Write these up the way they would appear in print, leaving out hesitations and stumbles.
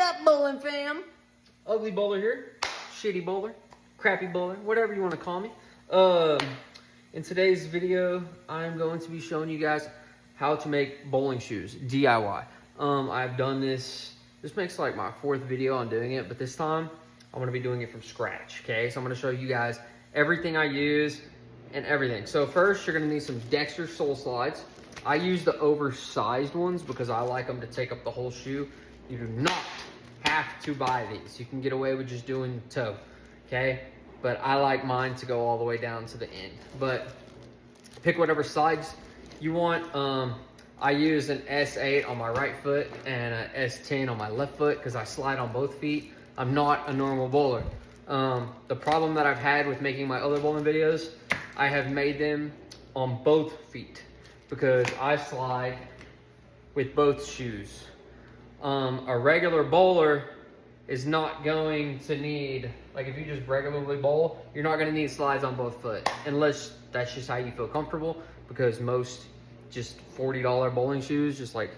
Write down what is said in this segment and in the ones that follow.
up, bowling fam? Ugly bowler here, shitty bowler, crappy bowler, whatever you want to call me. In today's video, I'm going to be showing you guys how to make bowling shoes, DIY. I've done this makes like my 4th video on doing it, but this time I'm gonna be doing it from scratch, okay? So I'm gonna show you guys everything I use and everything. So first, you're gonna need some Dexter sole slides. I use the oversized ones because I like them to take up the whole shoe. You do not have to buy these. You can get away with just doing the toe, okay? But I like mine to go all the way down to the end. But pick whatever slides you want. I use an S8 on my right foot and an S10 on my left foot because I slide on both feet. I'm not a normal bowler. The problem that I've had with making my other bowling videos, I have made them on both feet because I slide with both shoes. A regular bowler is not going to need, like if you just regularly bowl, you're not gonna need slides on both foot unless that's just how you feel comfortable, because most just $40 bowling shoes, just like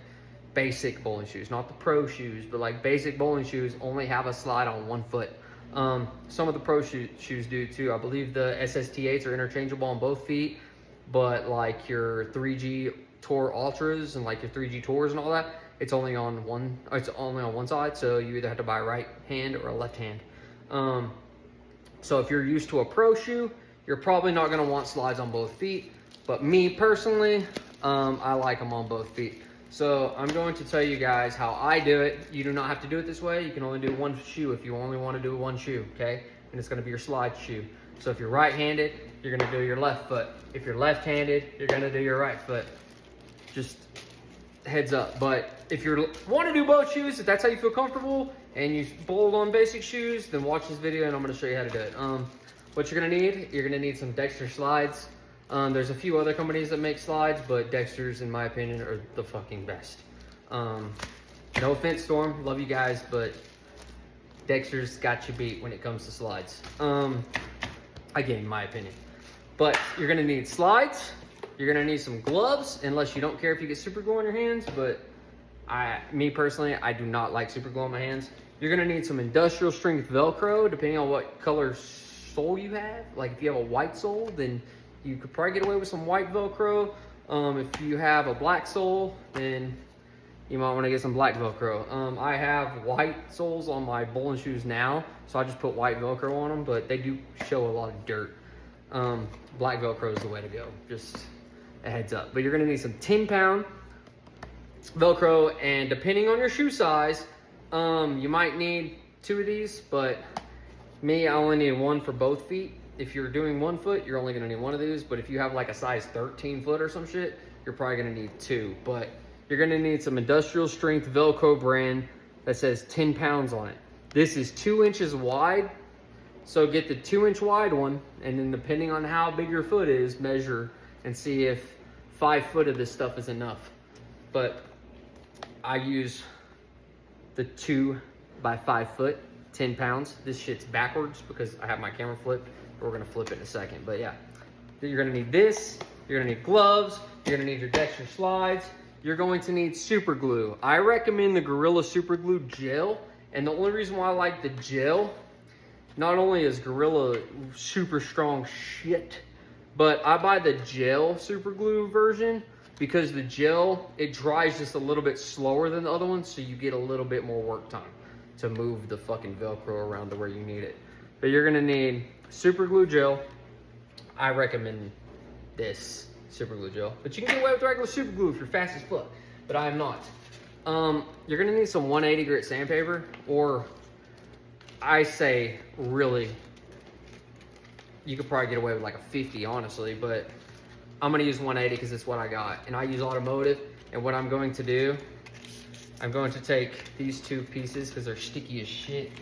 basic bowling shoes, not the pro shoes, but like basic bowling shoes only have a slide on one foot. Some of the pro shoes do too. I believe the SST8s are interchangeable on both feet, but like your 3G Tour Ultras and like your 3G Tours and all that, it's only on one side, so you either have to buy a right hand or a left hand. So if you're used to a pro shoe, you're probably not gonna want slides on both feet, but me personally, I like them on both feet. So I'm going to tell you guys how I do it. You do not have to do it this way. You can only do one shoe if you only want to do one shoe, okay? And it's gonna be your slide shoe. So if you're right-handed, you're gonna do your left foot. If you're left-handed, you're gonna do your right foot. Just heads up. But if you want to do both shoes, if that's how you feel comfortable and you bowl on basic shoes, then watch this video and I'm going to show you how to do it. What you're going to need some Dexter slides. There's a few other companies that make slides, but Dexter's, in my opinion, are the fucking best. No offense, Storm, love you guys, but Dexter's got you beat when it comes to slides. Again, my opinion. But you're going to need slides. You're gonna need some gloves, unless you don't care if you get super glue on your hands, but me personally, I do not like super glue on my hands. You're gonna need some industrial strength Velcro, depending on what color sole you have. Like if you have a white sole, then you could probably get away with some white Velcro. If you have a black sole, then you might wanna get some black Velcro. I have white soles on my bowling shoes now, so I just put white Velcro on them, but they do show a lot of dirt. Black Velcro is the way to go, just a heads up. But you're gonna need some 10-pound Velcro, and depending on your shoe size, you might need 2 of these, but me, I only need 1 for both feet. If you're doing 1 foot, you're only gonna need 1 of these, but if you have like a size 13 foot or some shit, you're probably gonna need 2. But you're gonna need some industrial strength Velcro brand that says 10 pounds on it. This is 2 inches wide, so get the 2-inch wide one, and then depending on how big your foot is, measure and see if 5 foot of this stuff is enough. But I use the 2 by 5 foot, 10 pounds. This shit's backwards because I have my camera flipped, but we're gonna flip it in a second. But yeah, you're gonna need this, you're gonna need gloves, you're gonna need your Dexter slides, you're going to need super glue. I recommend the Gorilla Super Glue Gel, and the only reason why I like the gel, not only is Gorilla super strong shit, but I buy the gel super glue version because the gel, it dries just a little bit slower than the other ones, so you get a little bit more work time to move the fucking Velcro around to where you need it. But you're gonna need super glue gel. I recommend this super glue gel, but you can get away with regular super glue if you're fast as fuck, but I am not. You're gonna need some 180 grit sandpaper, or I say really, you could probably get away with like a 50, honestly, but I'm gonna use 180 because it's what I got. And I use automotive, and what I'm going to do, I'm going to take these 2 pieces because they're sticky as shit,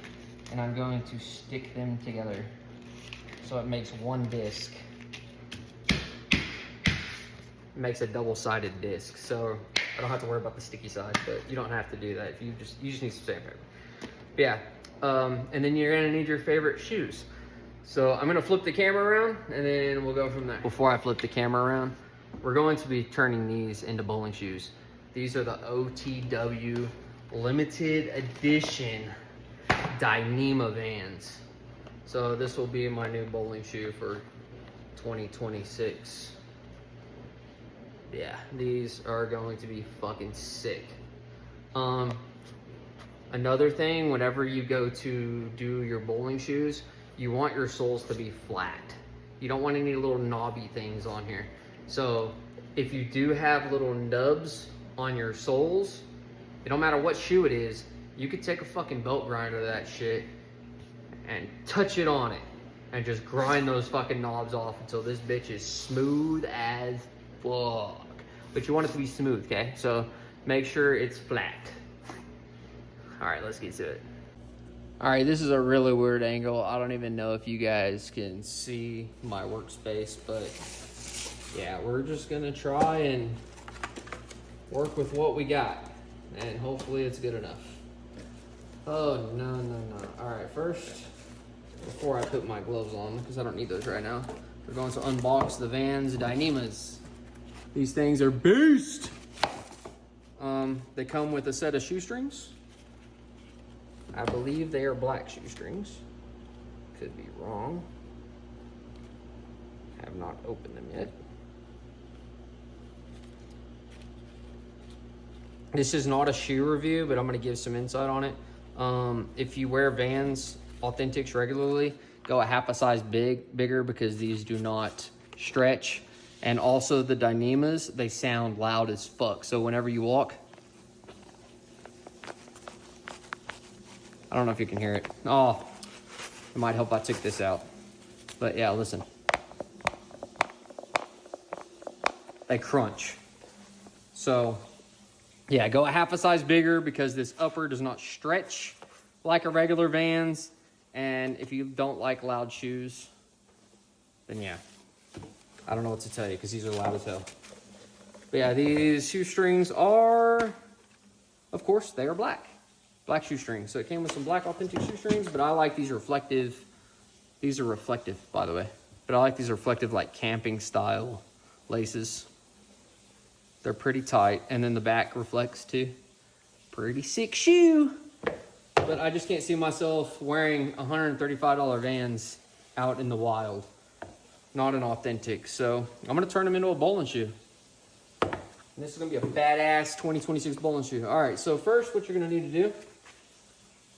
and I'm going to stick them together so it makes one disc. It makes a double-sided disc, so I don't have to worry about the sticky side, but you don't have to do that. If you just need some sandpaper. But yeah, and then you're gonna need your favorite shoes. So I'm gonna flip the camera around and then we'll go from there. Before I flip the camera around, we're going to be turning these into bowling shoes. These are the OTW limited edition Dyneema Vans. So this will be my new bowling shoe for 2026. Yeah, these are going to be fucking sick. Another thing, whenever you go to do your bowling shoes, you want your soles to be flat. You don't want any little knobby things on here. So if you do have little nubs on your soles, it don't matter what shoe it is, you could take a fucking belt grinder to that shit and touch it on it and just grind those fucking knobs off until this bitch is smooth as fuck. But you want it to be smooth, okay? So make sure it's flat. All right, let's get to it. All right, this is a really weird angle. I don't even know if you guys can see my workspace, but yeah, we're just gonna try and work with what we got, and hopefully it's good enough. Oh, no. All right, first, before I put my gloves on, because I don't need those right now, we're going to unbox the Vans Dyneemas. These things are beast. They come with a set of shoestrings. I believe they are black shoestrings. Could be wrong. Have not opened them yet. This is not a shoe review, but I'm gonna give some insight on it. If you wear Vans Authentics regularly, go a half a size bigger because these do not stretch. And also the Dyneemas, they sound loud as fuck. So whenever you walk, I don't know if you can hear it. Oh, it might help if I took this out. But yeah, listen. They crunch. So yeah, go a half a size bigger because this upper does not stretch like a regular Vans. And if you don't like loud shoes, then yeah, I don't know what to tell you because these are loud as hell. But yeah, these shoestrings are, of course, they are black. Black shoestrings. So it came with some black authentic shoestrings, but I like these reflective. These are reflective, by the way. But I like these reflective, like camping style laces. They're pretty tight, and then the back reflects too. Pretty sick shoe. But I just can't see myself wearing $135 Vans out in the wild. Not an authentic. So I'm gonna turn them into a bowling shoe. And this is gonna be a badass 2026 bowling shoe. All right, so first what you're gonna need to do,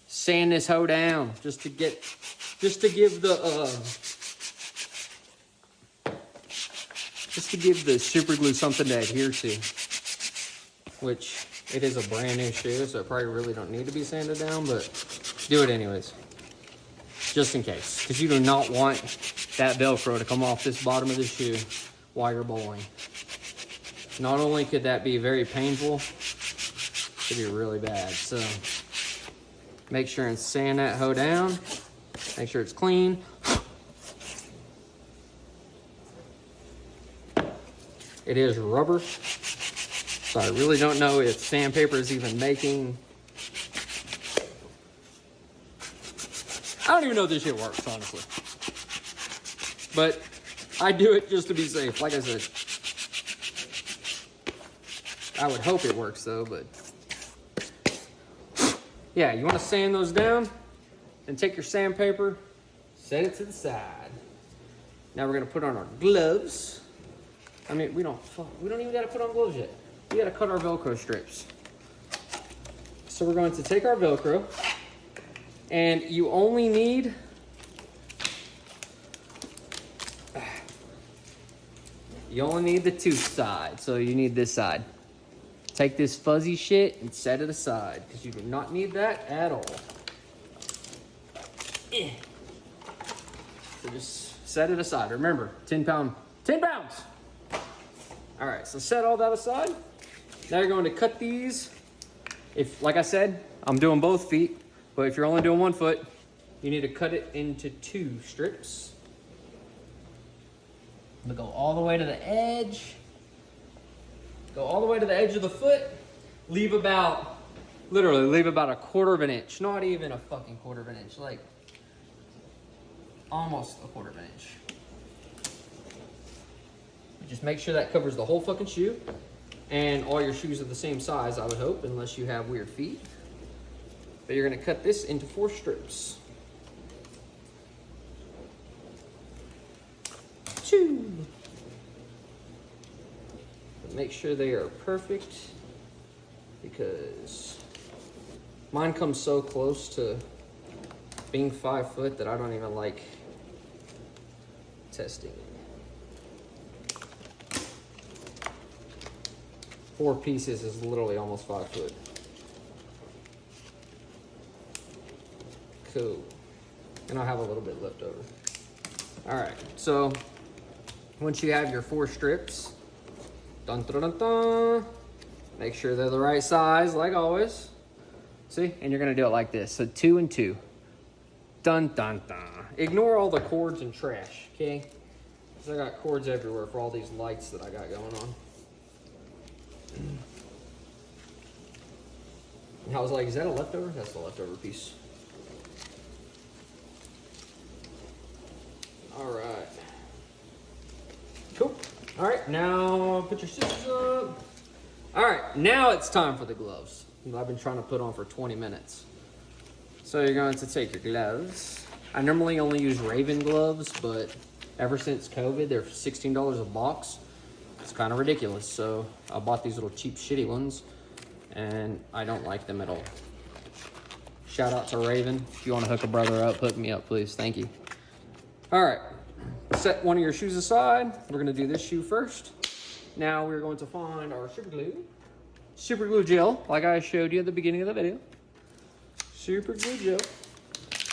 sand this hoe down just to give the super glue something to adhere to, which it is a brand new shoe, so it probably really don't need to be sanded down, but do it anyways, just in case, because you do not want that Velcro to come off this bottom of the shoe while you're bowling. Not only could that be very painful, it could be really bad. So make sure and sand that hoe down. Make sure it's clean. It is rubber, so I really don't know if sandpaper is even making. I don't even know if this shit works, honestly. But I do it just to be safe. Like I said, I would hope it works though, but yeah, you want to sand those down and take your sandpaper, set it to the side. Now we're gonna put on our gloves. I mean, we don't even gotta put on gloves yet. We gotta cut our Velcro strips. So we're going to take our Velcro, and you only need the tooth side. So you need this side. Take this fuzzy shit and set it aside because you do not need that at all. So just set it aside. Remember, 10 pounds. All right, so set all that aside. Now you're going to cut these. If, like I said, I'm doing both feet, but if you're only doing one foot, you need to cut it into 2 strips. I'm gonna go all the way to the edge. Go all the way to the edge of the foot. Literally leave about 1/4 of an inch. Not even a fucking 1/4 of an inch. Like, almost 1/4 of an inch. Just make sure that covers the whole fucking shoe. And all your shoes are the same size, I would hope, unless you have weird feet. But you're gonna cut this into 4 strips. Choo! But make sure they are perfect, because mine comes so close to being 5 foot that I don't even like testing. 4 pieces is literally almost 5 foot. Cool. And I'll have a little bit left over. All right, so once you have your 4 strips, dun, dun, dun, dun, make sure they're the right size, like always. See, and you're gonna do it like this. So 2 and 2. Dun, dun, dun. Ignore all the cords and trash, okay? Because I got cords everywhere for all these lights that I got going on. And I was like, is that a leftover? That's the leftover piece. All right. Cool. All right, now put your scissors up. All right, now it's time for the gloves. I've been trying to put on for 20 minutes. So you're going to take your gloves. I normally only use Raven gloves, but ever since COVID, they're $16 a box. It's kind of ridiculous. So I bought these little cheap, shitty ones, and I don't like them at all. Shout out to Raven. If you want to hook a brother up, hook me up, please. Thank you. All right, set one of your shoes aside. We're gonna do this shoe first. Now we're going to find our super glue. Super glue gel, like I showed you at the beginning of the video. Super glue gel,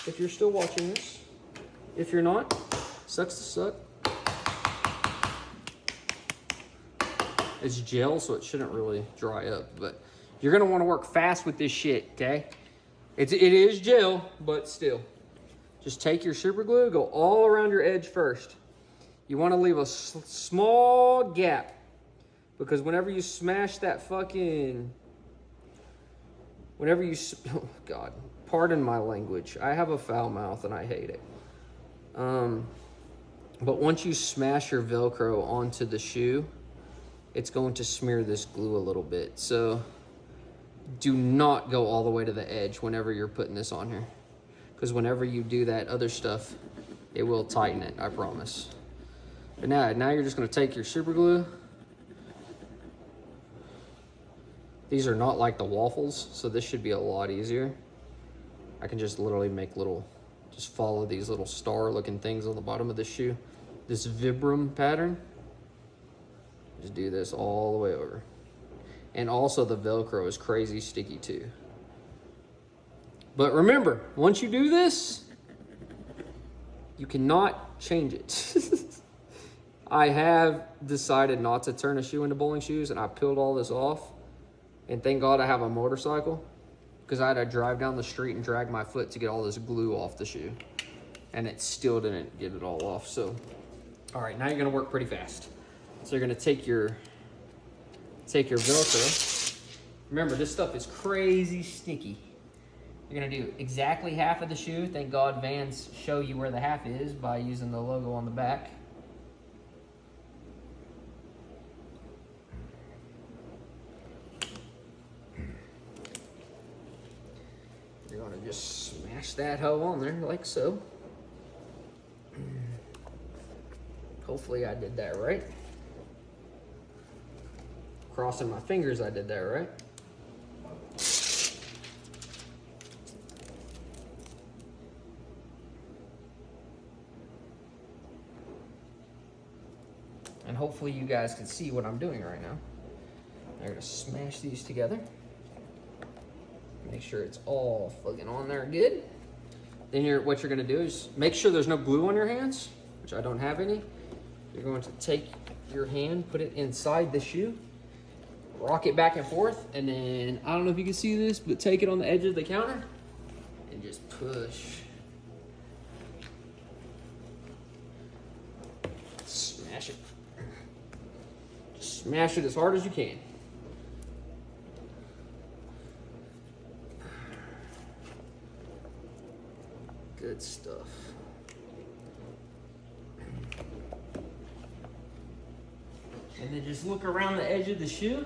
if you're still watching this. If you're not, sucks to suck. It's gel, so it shouldn't really dry up, but you're gonna wanna work fast with this shit, okay? It is gel, but still. Just take your super glue, go all around your edge first. You want to leave a small gap, because whenever you smash that fucking, oh God, pardon my language. I have a foul mouth and I hate it. But once you smash your Velcro onto the shoe, it's going to smear this glue a little bit. So do not go all the way to the edge whenever you're putting this on here. Because whenever you do that other stuff, it will tighten it, I promise. But now you're just gonna take your super glue. These are not like the waffles, so this should be a lot easier. I can just literally make just follow these little star looking things on the bottom of the shoe. This Vibram pattern. Just do this all the way over. And also the Velcro is crazy sticky too. But remember, once you do this, you cannot change it. I have decided not to turn a shoe into bowling shoes, and I peeled all this off. And thank God I have a motorcycle, because I had to drive down the street and drag my foot to get all this glue off the shoe. And it still didn't get it all off. So, all right, now you're gonna work pretty fast. So you're gonna take your Velcro. Remember, this stuff is crazy sticky. You're gonna do exactly half of the shoe. Thank God Vans show you where the half is by using the logo on the back. You're gonna just smash that hoe on there like so. Hopefully I did that right. Crossing my fingers I did that right. And hopefully you guys can see what I'm doing right now. I'm gonna smash these together. Make sure it's all fucking on there good. Then what you're gonna do is make sure there's no glue on your hands, which I don't have any. You're going to take your hand, put it inside the shoe, rock it back and forth, and then, I don't know if you can see this, but take it on the edge of the counter and just push. Smash it. Smash it as hard as you can. Good stuff. And then just look around the edge of the shoe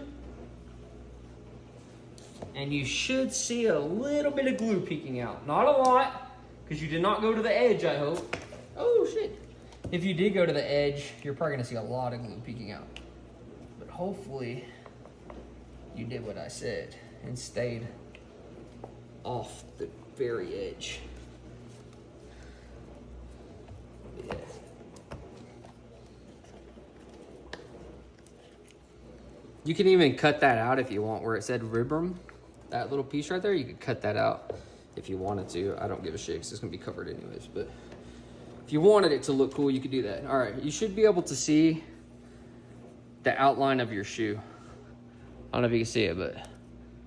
and you should see a little bit of glue peeking out. Not a lot, because you did not go to the edge, I hope. Oh, shit. If you did go to the edge, you're probably gonna see a lot of glue peeking out. But hopefully, you did what I said and stayed off the very edge. Yeah. You can even cut that out if you want, where it said ribrum. That little piece right there, you could cut that out if you wanted to. I don't give a shit because it's gonna be covered anyways, but if you wanted it to look cool, you could do that. All right, you should be able to see the outline of your shoe. I don't know if you can see it, but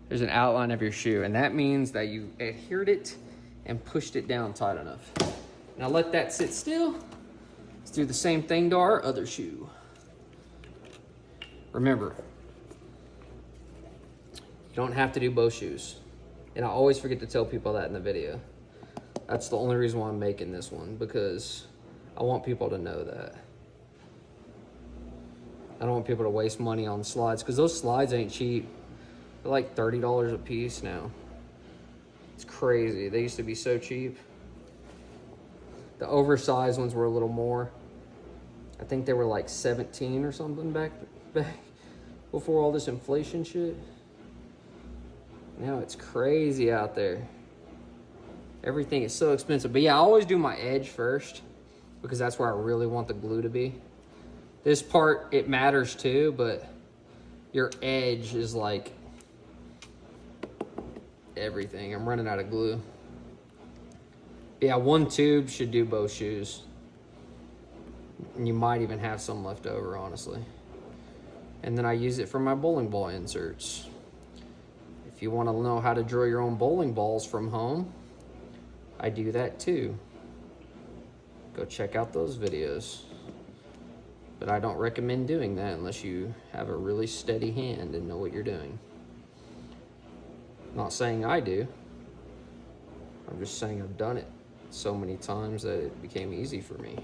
there's an outline of your shoe, and that means that you adhered it and pushed it down tight enough. Now let that sit still. Let's do the same thing to our other shoe. Remember, you don't have to do both shoes. And I always forget to tell people that in the video. That's the only reason why I'm making this one, because I want people to know that. I don't want people to waste money on slides, because those slides ain't cheap. They're like $30 a piece now. It's crazy. They used to be so cheap. The oversized ones were a little more. I think they were like 17 or something back before all this inflation shit. Now it's crazy out there. Everything is so expensive. But yeah, I always do my edge first, because that's where I really want the glue to be. This part, it matters too, but your edge is like everything. I'm running out of glue. Yeah, one tube should do both shoes. And you might even have some left over, honestly. And then I use it for my bowling ball inserts. If you want to know how to drill your own bowling balls from home, I do that too. Go check out those videos. But I don't recommend doing that unless you have a really steady hand and know what you're doing. Not saying I do. I'm just saying I've done it so many times that it became easy for me.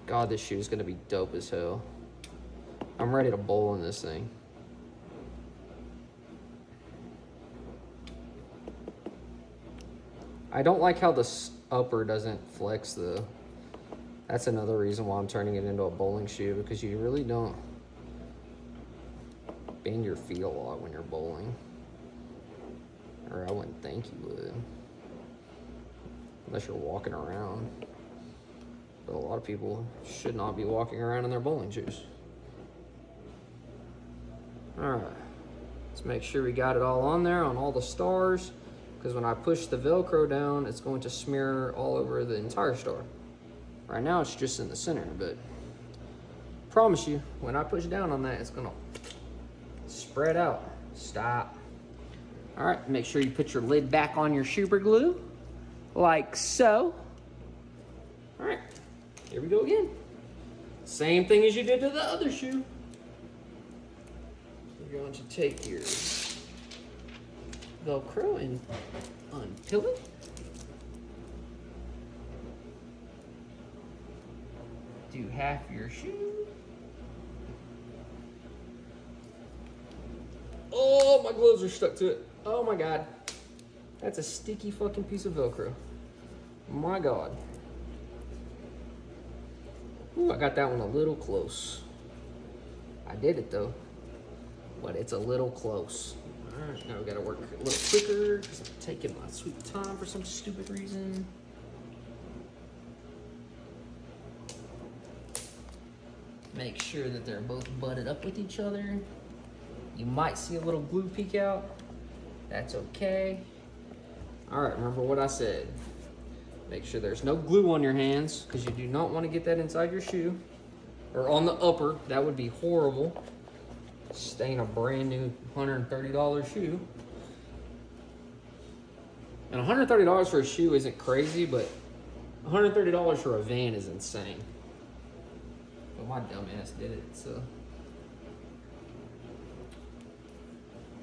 God, this shoe is gonna be dope as hell. I'm ready to bowl in this thing. I don't like how the upper doesn't flex though. That's another reason why I'm turning it into a bowling shoe, because you really don't bend your feet a lot when you're bowling. Or I wouldn't think you would. Unless you're walking around. But a lot of people should not be walking around in their bowling shoes. All right, let's make sure we got it all on there on all the stars, because when I push the Velcro down, it's going to smear all over the entire star. Right now it's just in the center, but I promise you, when I push down on that, it's gonna spread out. Stop. All right, make sure you put your lid back on your super glue, like so. All right, here we go again. Same thing as you did to the other shoe. You're going to take your Velcro and unpeel it. Do half your shoe. Oh, my gloves are stuck to it. Oh my God. That's a sticky fucking piece of Velcro. My God. Ooh, I got that one a little close. I did it though, but it's a little close. All right, now we gotta work a little quicker because I'm taking my sweet time for some stupid reason. Make sure that they're both butted up with each other. You might see a little glue peek out. That's okay. All right, remember what I said. Make sure there's no glue on your hands, because you do not want to get that inside your shoe or on the upper. That would be horrible. Stain a brand new $130 shoe. And $130 for a shoe isn't crazy, but $130 for a van is insane. But my dumb ass did it, so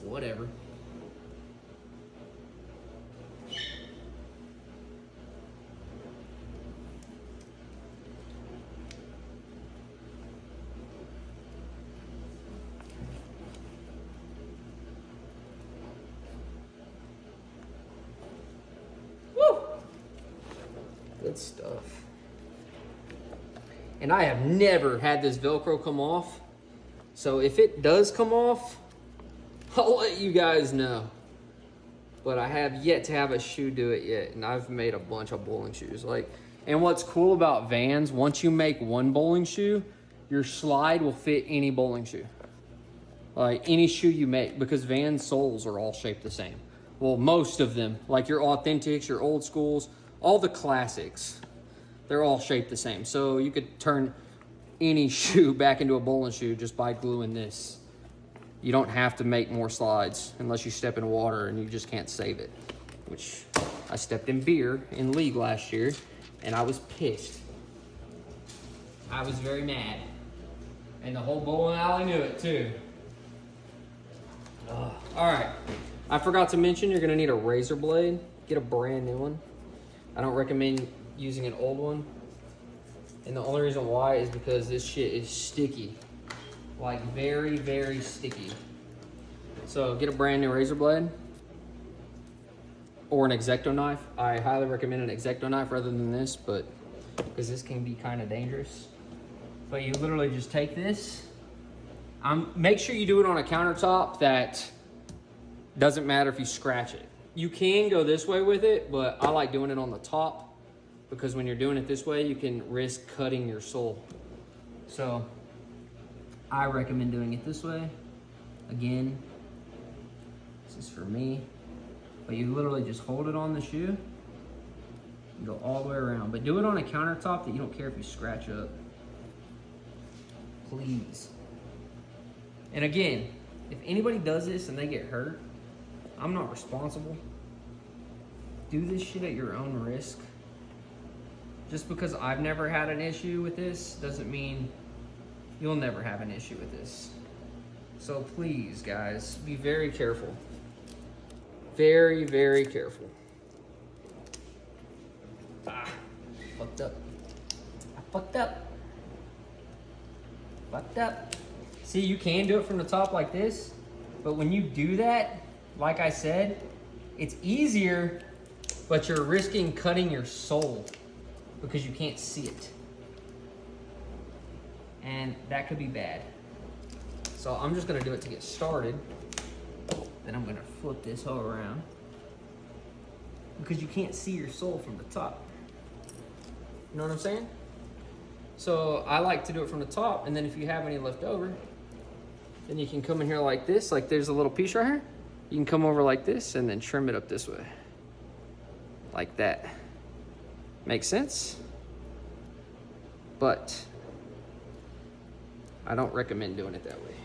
whatever. stuff. And I have never had this Velcro come off. So if it does come off, I'll let you guys know. But I have yet to have a shoe do it yet. And I've made a bunch of bowling shoes. And what's cool about Vans, once you make one bowling shoe, your slide will fit any bowling shoe. Like any shoe you make, because Vans soles are all shaped the same. Well, most of them, like your Authentics, your Old Schools, all the classics, they're all shaped the same. So you could turn any shoe back into a bowling shoe just by gluing this. You don't have to make more slides unless you step in water and you just can't save it. Which I stepped in beer in league last year and I was pissed. I was very mad. And the whole bowling alley knew it too. All right, I forgot to mention you're gonna need a razor blade. Get a brand new one. I don't recommend using an old one. And the only reason why is because this shit is sticky. Like very, very sticky. So get a brand new razor blade or an X-Acto knife. I highly recommend an X-Acto knife rather than this, but because this can be kind of dangerous. But you literally just take this. Make sure you do it on a countertop that doesn't matter if you scratch it. You can go this way with it, but I like doing it on the top because when you're doing it this way, you can risk cutting your sole. So I recommend doing it this way. Again, this is for me. But you literally just hold it on the shoe and go all the way around. But do it on a countertop that you don't care if you scratch up. Please. And again, if anybody does this and they get hurt, I'm not responsible. Do this shit at your own risk. Just because I've never had an issue with this doesn't mean you'll never have an issue with this. So please, guys, be very careful. Very, very careful. Fucked up. I fucked up. Fucked up. See, you can do it from the top like this, but when you do that, like I said, it's easier, but you're risking cutting your sole because you can't see it. And that could be bad. So I'm just gonna do it to get started. Then I'm gonna flip this whole around because you can't see your sole from the top. You know what I'm saying? So I like to do it from the top, and then if you have any left over, then you can come in here like this, like there's a little piece right here. You can come over like this and then trim it up this way. Like that. Makes sense? But I don't recommend doing it that way.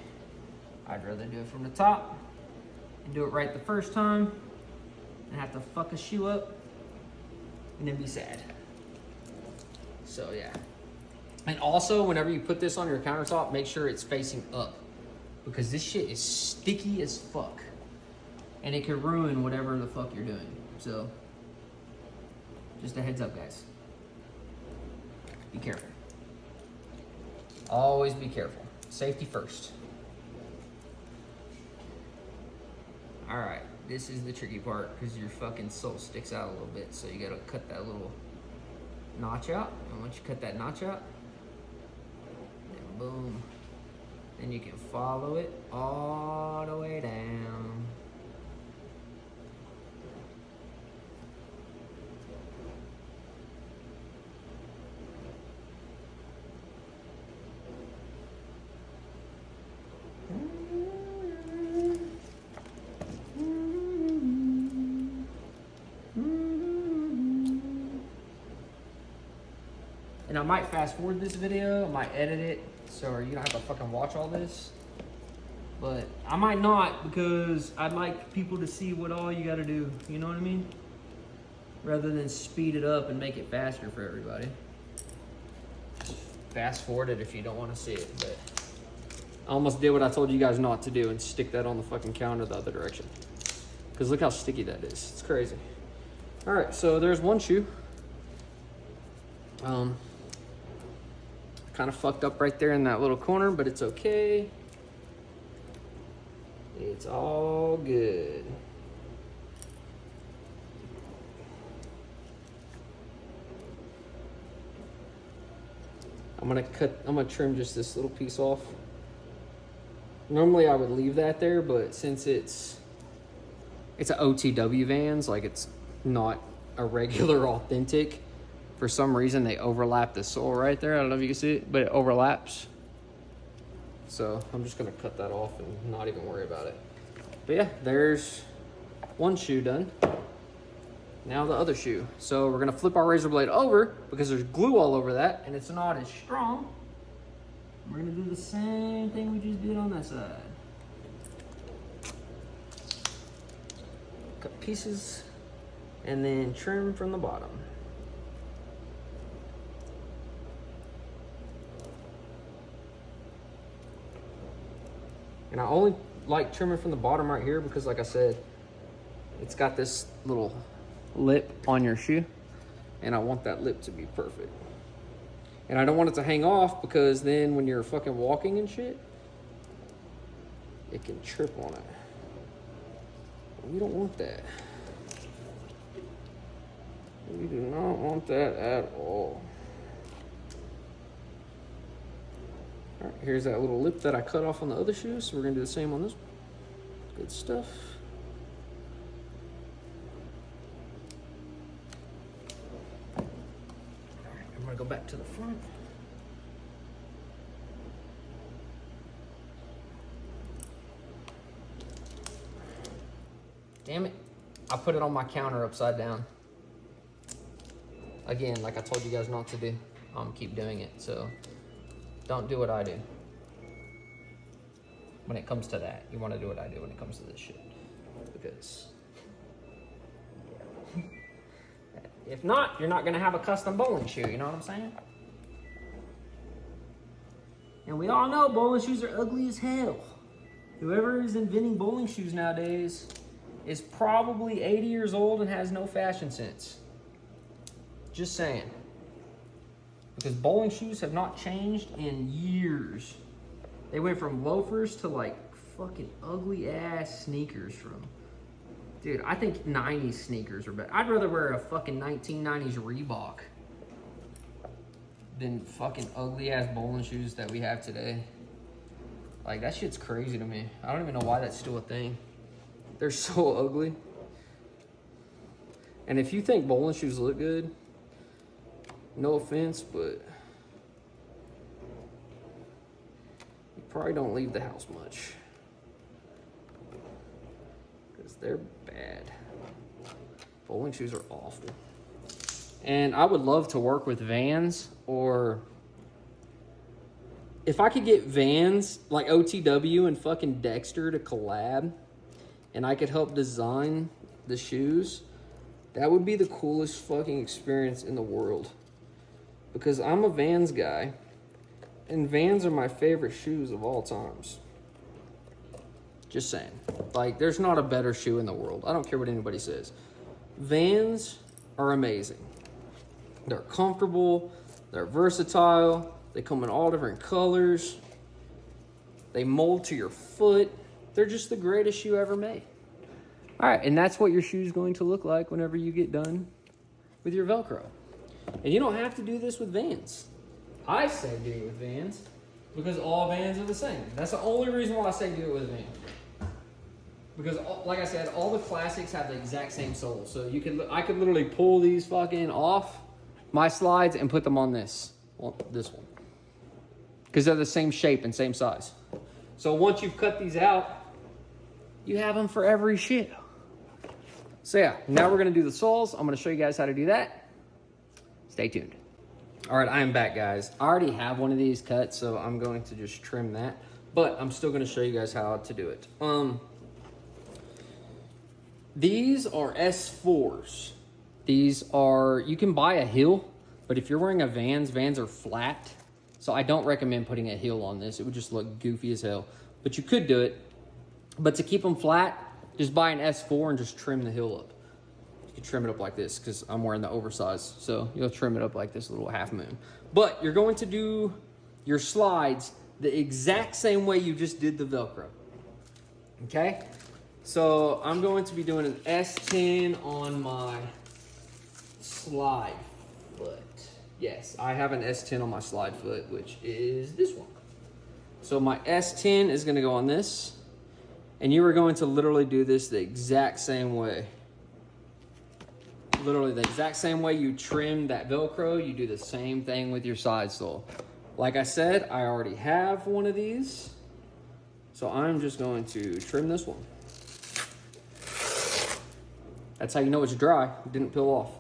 I'd rather do it from the top and do it right the first time and have to fuck a shoe up and then be sad. So yeah. And also, whenever you put this on your countertop, make sure it's facing up because this shit is sticky as fuck and it could ruin whatever the fuck you're doing. So just a heads up, guys. Be careful. Always be careful. Safety first. All right, this is the tricky part because your fucking sole sticks out a little bit, so you gotta cut that little notch out. And once you cut that notch out, then boom. Then you can follow it all the way down. And I might fast forward this video, I might edit it, so you don't have to fucking watch all this. But I might not, because I'd like people to see what all you gotta do, you know what I mean? Rather than speed it up and make it faster for everybody. Just fast forward it if you don't wanna see it, but I almost did what I told you guys not to do and stick that on the fucking counter the other direction. Because look how sticky that is, it's crazy. All right, so there's one shoe. Kind of fucked up right there in that little corner, but it's okay. It's all good. I'm gonna trim just this little piece off. Normally I would leave that there, but since it's a OTW Vans, like it's not a regular authentic, for some reason they overlap the sole right there. I don't know if you can see it, but it overlaps. So I'm just gonna cut that off and not even worry about it. But yeah, there's one shoe done. Now the other shoe. So we're gonna flip our razor blade over because there's glue all over that and it's not as strong. We're gonna do the same thing we just did on that side. Cut pieces and then trim from the bottom. And I only like trimming from the bottom right here because, like I said, it's got this little lip on your shoe and I want that lip to be perfect. And I don't want it to hang off because then when you're fucking walking and shit, it can trip on it. We don't want that. We do not want that at all. All right, here's that little lip that I cut off on the other shoe, so we're gonna do the same on this one. Good stuff. I'm gonna go back to the front. Damn it, I put it on my counter upside down. Again, like I told you guys not to do, keep doing it, so don't do what I do. When it comes to that, you wanna do what I do when it comes to this shit. Because, yeah. If not, you're not gonna have a custom bowling shoe, you know what I'm saying? And we all know bowling shoes are ugly as hell. Whoever is inventing bowling shoes nowadays is probably 80 years old and has no fashion sense. Just saying. Because bowling shoes have not changed in years. They went from loafers to like fucking ugly ass sneakers from. Dude, I think 90s sneakers are better. I'd rather wear a fucking 1990s Reebok than fucking ugly ass bowling shoes that we have today. Like, that shit's crazy to me. I don't even know why that's still a thing. They're so ugly. And if you think bowling shoes look good, no offense, but you probably don't leave the house much. Because they're bad. Bowling shoes are awful. And I would love to work with Vans, or if I could get Vans like OTW and fucking Dexter to collab and I could help design the shoes, that would be the coolest fucking experience in the world. Because I'm a Vans guy and Vans are my favorite shoes of all times. Just saying. Like, there's not a better shoe in the world. I don't care what anybody says. Vans are amazing. They're comfortable, they're versatile, they come in all different colors, they mold to your foot. They're just the greatest shoe ever made. All right, and that's what your shoe is going to look like whenever you get done with your Velcro. And you don't have to do this with Vans. I say do it with Vans because all Vans are the same. That's the only reason why I say do it with Vans. Because, like I said, all the classics have the exact same sole. So I could literally pull these fucking off my slides and put them on this one. Because they're the same shape and same size. So once you've cut these out, you have them for every shit. So yeah, now we're gonna do the soles. I'm gonna show you guys how to do that. Stay tuned. All right, I am back, guys. I already have one of these cut, so I'm going to just trim that. But I'm still gonna show you guys how to do it. These are S4s. These are, you can buy a heel, but if you're wearing a Vans are flat. So I don't recommend putting a heel on this. It would just look goofy as hell. But you could do it. But to keep them flat, just buy an S4 and just trim the heel up. You can trim it up like this because I'm wearing the oversized. So you'll trim it up like this little half moon. But you're going to do your slides the exact same way you just did the Velcro. Okay? So I'm going to be doing an S10 on my slide foot. Yes, I have an S10 on my slide foot, which is this one. So my S10 is gonna go on this, and you are going to literally do this the exact same way. Literally the exact same way you trim that Velcro, you do the same thing with your side sole. Like I said, I already have one of these, so I'm just going to trim this one. That's how you know it's dry, it didn't peel off.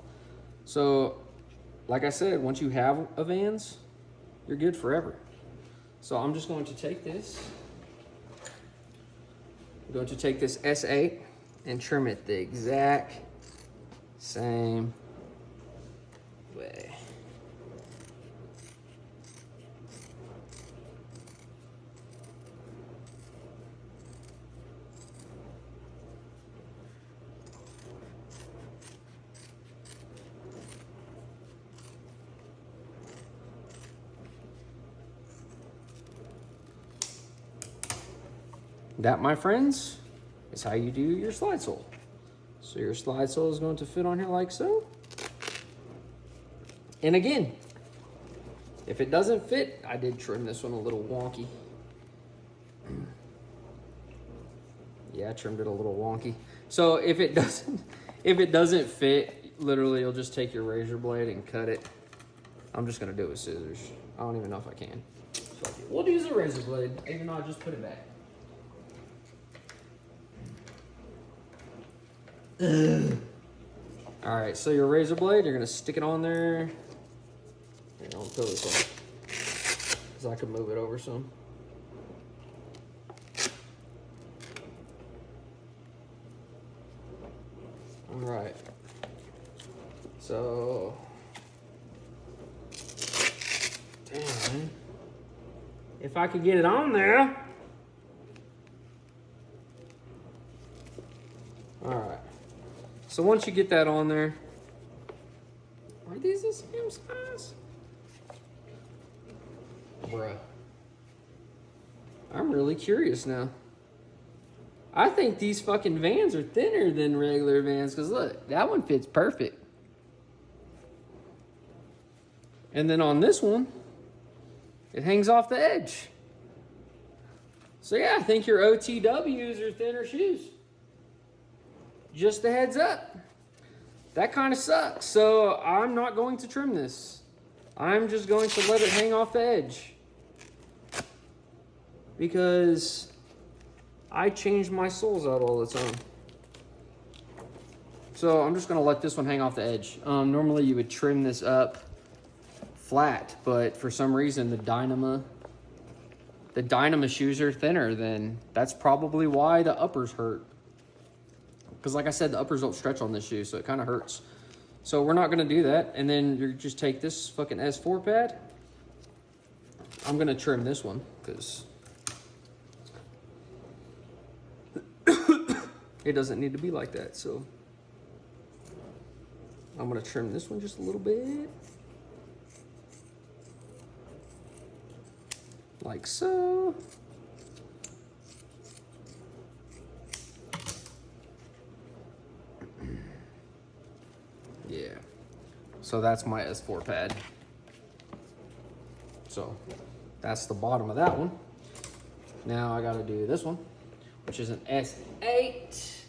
So, like I said, once you have a Vans, you're good forever. So I'm just going to take this. I'm going to take this S8 and trim it the exact same way. That, my friends, is how you do your slide sole. So your slide sole is going to fit on here like so. And again, if it doesn't fit, I did trim this one a little wonky. Yeah, I trimmed it a little wonky. So if it doesn't fit, literally you'll just take your razor blade and cut it. I'm just gonna do it with scissors. I don't even know if I can. Fuck it. We'll use a razor blade, even though I just put it back. All right, so your razor blade, you're gonna stick it on there. Here, I'll peel this off, because I can move it over some. All right, so, damn, if I could get it on there. All right. So once you get that on there, are these the same size? Bruh. I'm really curious now. I think these fucking Vans are thinner than regular Vans, because look, that one fits perfect. And then on this one, it hangs off the edge. So yeah, I think your OTWs are thinner shoes. Just a heads up. That kind of sucks. So I'm not going to trim this. I'm just going to let it hang off the edge, because I change my soles out all the time. So I'm just gonna let this one hang off the edge. Normally you would trim this up flat, but for some reason the Dynama shoes are thinner, then that's probably why the uppers hurt. Because like I said, the uppers don't stretch on this shoe, so it kind of hurts. So we're not gonna do that. And then you just take this fucking S4 pad. I'm gonna trim this one, because it doesn't need to be like that. So I'm gonna trim this one just a little bit. Like so. Yeah, so that's my S4 pad. So that's the bottom of that one. Now I gotta do this one, which is an S8.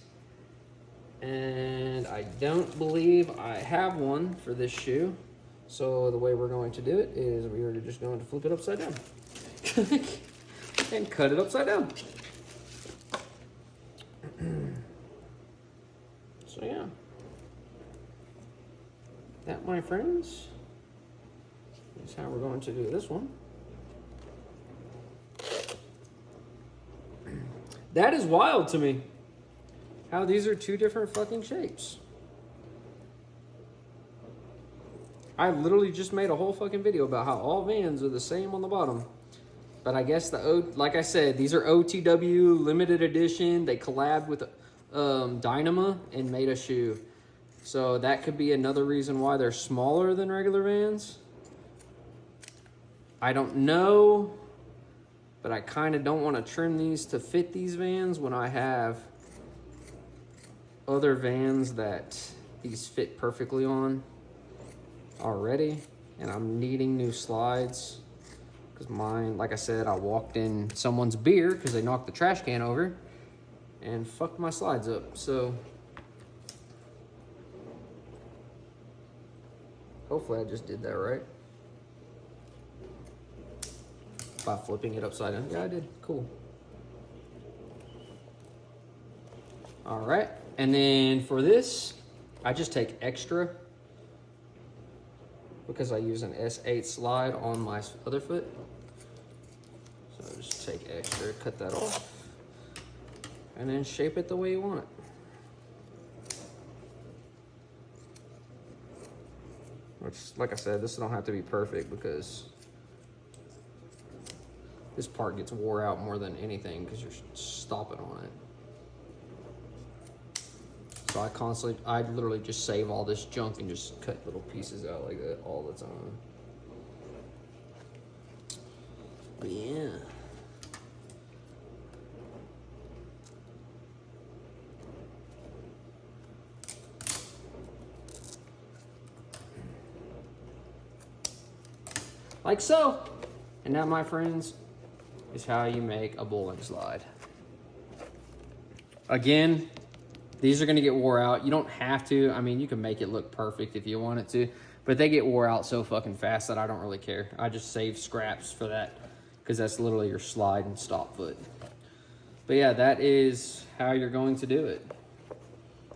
And I don't believe I have one for this shoe. So the way we're going to do it is we are just going to flip it upside down and cut it upside down. So yeah. That, my friends, is how we're going to do this one. That is wild to me, how these are two different fucking shapes. I literally just made a whole fucking video about how all Vans are the same on the bottom. But I guess like I said, these are OTW limited edition. They collabed with Dynama and made a shoe. So that could be another reason why they're smaller than regular Vans. I don't know, but I kind of don't want to trim these to fit these Vans when I have other Vans that these fit perfectly on already. and I'm needing new slides because mine, like I said, I walked in someone's beer because they knocked the trash can over and fucked my slides up. So hopefully I just did that right by flipping it upside down. Yeah, I did. Cool. All right, and then for this, I just take extra because I use an S8 slide on my other foot. So just take extra, cut that off, and then shape it the way you want it. Which, like I said, this don't have to be perfect because this part gets wore out more than anything because you're stopping on it. So I literally just save all this junk and just cut little pieces out like that all the time. But yeah. Like so. And that, my friends, is how you make a bowling slide. Again, these are gonna get wore out. You don't have to. I mean, you can make it look perfect if you want it to, but they get wore out so fucking fast that I don't really care. I just save scraps for that because that's literally your slide and stop foot. But yeah, that is how you're going to do it.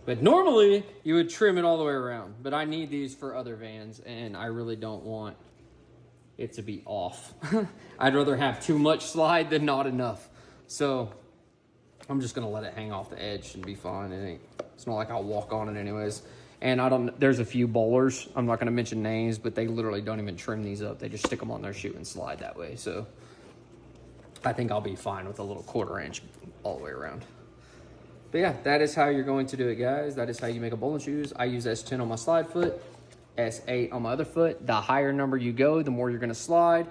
But normally you would trim it all the way around, but I need these for other vans and I really don't want it to be off. I'd rather have too much slide than not enough. So I'm just gonna let it hang off the edge and be fine. It's not like I'll walk on it anyways. And there's a few bowlers, I'm not gonna mention names, but they literally don't even trim these up. They just stick them on their shoe and slide that way. So I think I'll be fine with a little 1/4 inch all the way around. But yeah, that is how you're going to do it, guys. That is how you make a bowling shoes. I use S10 on my slide foot, S8 on my other foot. The higher number you go, the more you're gonna slide.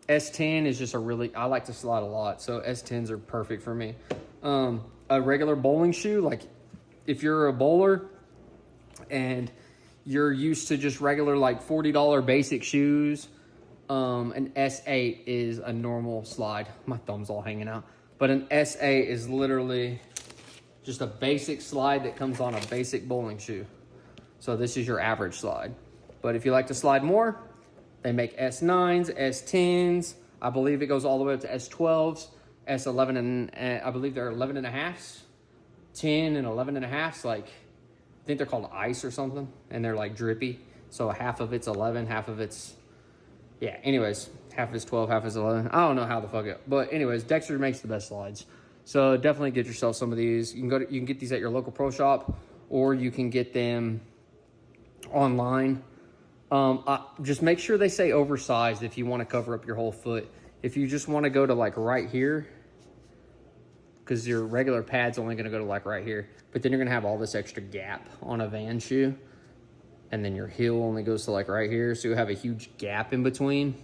S10 is just I like to slide a lot, so S10s are perfect for me. A regular bowling shoe, like if you're a bowler and you're used to just regular like $40 basic shoes, an S8 is a normal slide. My thumb's all hanging out. But an S8 is literally just a basic slide that comes on a basic bowling shoe. So this is your average slide. But if you like to slide more, they make S9s, S10s. I believe it goes all the way up to S12s, S11, and I believe they're 11 and a halfs, 10 and 11 and a halfs. Like, I think they're called ice or something, and they're like drippy. So half of it's 11, half of it's, yeah, anyways, half is 12, half is 11. I don't know how the fuck it, but anyways, Dexter makes the best slides. So definitely get yourself some of these. You can get these at your local pro shop, or you can get them online. Just make sure they say oversized if you want to cover up your whole foot. If you just want to go to like right here, because your regular pad's only going to go to like right here, but then you're going to have all this extra gap on a van shoe, and then your heel only goes to like right here, so you have a huge gap in between,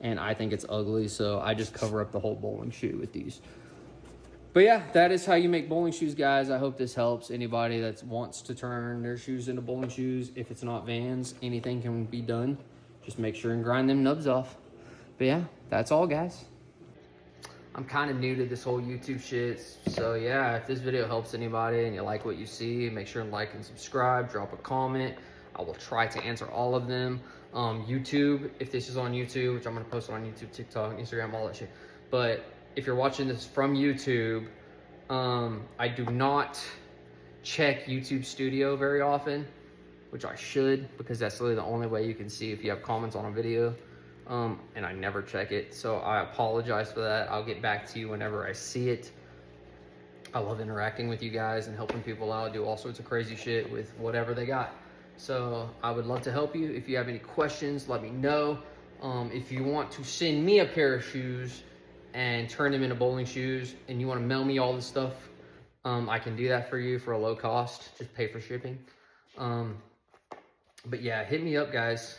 and I think it's ugly, so I just cover up the whole bowling shoe with these. But yeah, that is how you make bowling shoes, guys. I hope this helps anybody that wants to turn their shoes into bowling shoes. If it's not Vans, anything can be done. Just make sure and grind them nubs off. But yeah, that's all, guys. I'm kind of new to this whole YouTube shit. So yeah, if this video helps anybody and you like what you see, make sure and like and subscribe, drop a comment. I will try to answer all of them. YouTube, if this is on YouTube, which I'm gonna post it on YouTube, TikTok, Instagram, all that shit. But if you're watching this from YouTube, I do not check YouTube Studio very often, which I should, because that's really the only way you can see if you have comments on a video. And I never check it, so I apologize for that. I'll get back to you whenever I see it. I love interacting with you guys and helping people out, do all sorts of crazy shit with whatever they got. So I would love to help you. If you have any questions, let me know. If you want to send me a pair of shoes and turn them into bowling shoes, and you want to mail me all this stuff, I can do that for you for a low cost. Just pay for shipping. But yeah, hit me up, guys.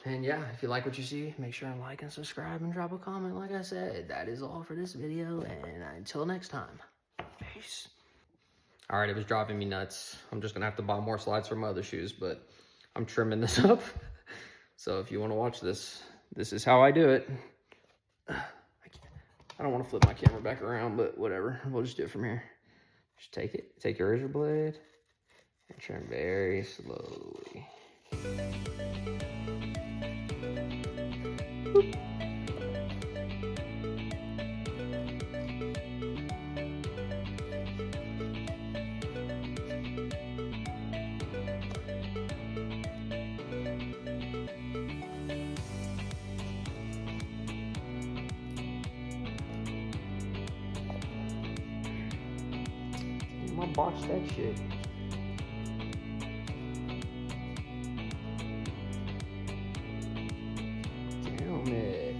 And yeah, if you like what you see, make sure and like and subscribe and drop a comment. Like I said, that is all for this video, and until next time, peace. All right, it was driving me nuts. I'm just gonna have to buy more slides for my other shoes, but I'm trimming this up. So if you want to watch this, this is how I do it. I don't want to flip my camera back around, but whatever. We'll just do it from here. Just take your razor blade and trim very slowly. Boop. I'm gonna botch that shit. Damn it.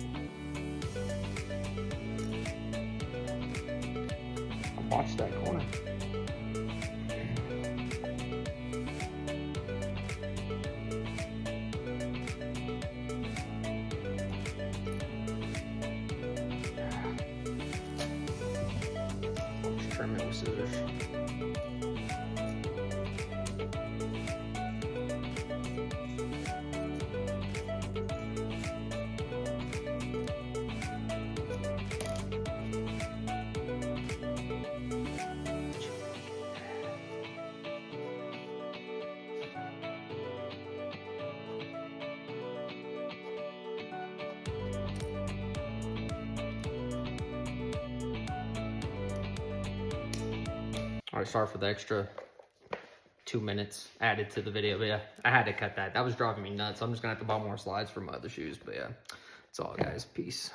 I botched that corner. I'll just trim it with scissors. All right, sorry for the extra 2 minutes added to the video, but yeah, I had to cut that. That was driving me nuts. I'm just gonna have to buy more slides for my other shoes, but yeah, it's all, guys. Peace.